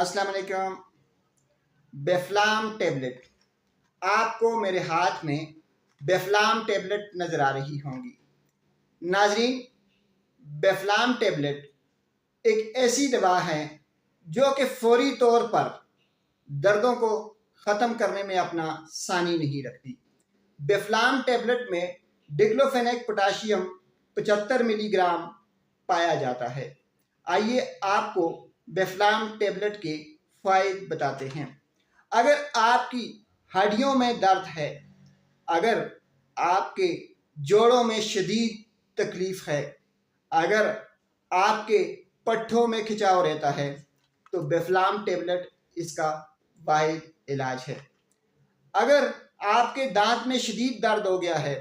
अस्सलाम वालेकुम। बेफ्लाम टेबलेट, आपको मेरे हाथ में बेफ्लाम टेबलेट नज़र आ रही होंगी। नाजरीन, बेफ्लाम टेबलेट एक ऐसी दवा है जो कि फौरी तौर पर दर्दों को ख़त्म करने में अपना सानी नहीं रखती। बेफ्लाम टेबलेट में डिक्लोफेनेक पोटाशियम 75 मिलीग्राम पाया जाता है। आइए आपको बेफ्लाम टेबलेट के फ़ायदे बताते हैं। अगर आपकी हड्डियों में दर्द है, अगर आपके जोड़ों में शदीद तकलीफ़ है, अगर आपके पट्ठों में खिंचाव रहता है, तो बेफ्लाम टेबलेट इसका वाहिद इलाज है। अगर आपके दांत में शदीद दर्द हो गया है,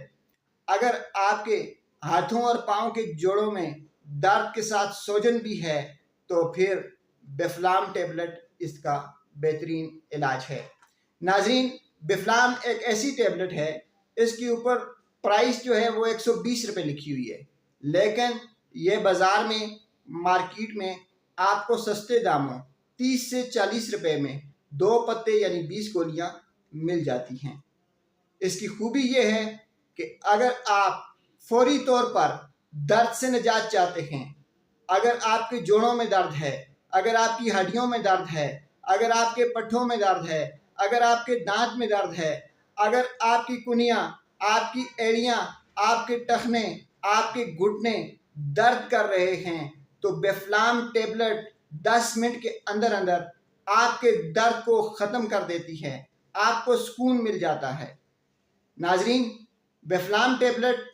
अगर आपके हाथों और पाँव के जोड़ों में दर्द के साथ सूजन भी है, तो फिर बेफ्लाम टेबलेट इसका बेहतरीन इलाज है। नाजरीन, बेफ्लाम एक ऐसी टेबलेट है, इसके ऊपर प्राइस जो है वो 120 रुपये लिखी हुई है, लेकिन ये बाज़ार में मार्केट में आपको सस्ते दामों 30 से 40 रुपये में 2 पत्ते यानी 20 गोलियाँ मिल जाती हैं। इसकी खूबी ये है कि अगर आप फौरी तौर पर दर्द से निजात चाहते हैं, अगर आपके जोड़ों में दर्द है, अगर आपकी हड्डियों में दर्द है, अगर आपके पट्ठों में दर्द है, अगर आपके दांत में दर्द है, अगर आपकी कुनियाँ, आपकी एड़ियाँ, आपके टखने, आपके घुटने दर्द कर रहे हैं, तो बेफ्लाम टेबलेट 10 मिनट के अंदर अंदर आपके दर्द को ख़त्म कर देती है, आपको सुकून मिल जाता है। नाजरीन, बेफ्लाम टेबलेट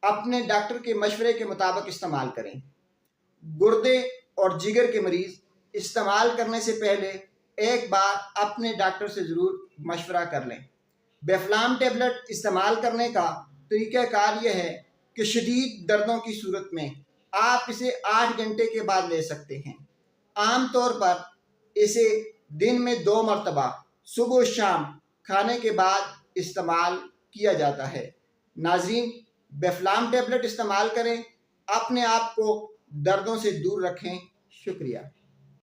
अपने डॉक्टर के मशवरे के मुताबिक इस्तेमाल करें। गुर्दे और जिगर के मरीज़ इस्तेमाल करने से पहले एक बार अपने डॉक्टर से ज़रूर मशवरा कर लें। बेफ्लाम टेबलेट इस्तेमाल करने का तरीक़ाकार यह है कि शदीद दर्दों की सूरत में आप इसे 8 घंटे के बाद ले सकते हैं। आम तौर पर इसे दिन में 2 मरतबा सुबह शाम खाने के बाद इस्तेमाल किया जाता है। नाजरीन, बेफ्लाम टेबलेट इस्तेमाल करें, अपने आप को दर्दों से दूर रखें। शुक्रिया।